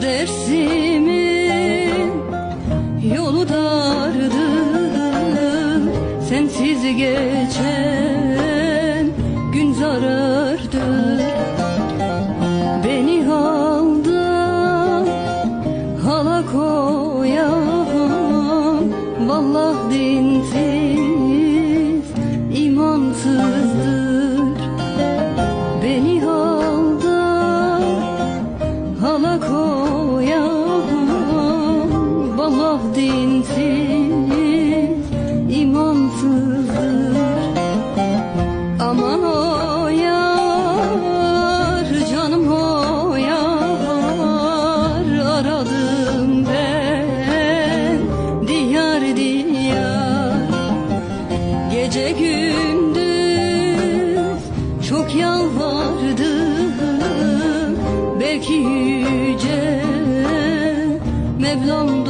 dersimin yolu dardır, sensiz geçen gün zarardır. Beni haldan hala koyan, vallah dinsiz, imansızdır. Beni haldan hala koyan, vallah dinsiz, imansızdır. Aman o yar, canım o yar, aradım ben diyar diyar. Gece gündüz çok yalvardım, belki yüce Mevlam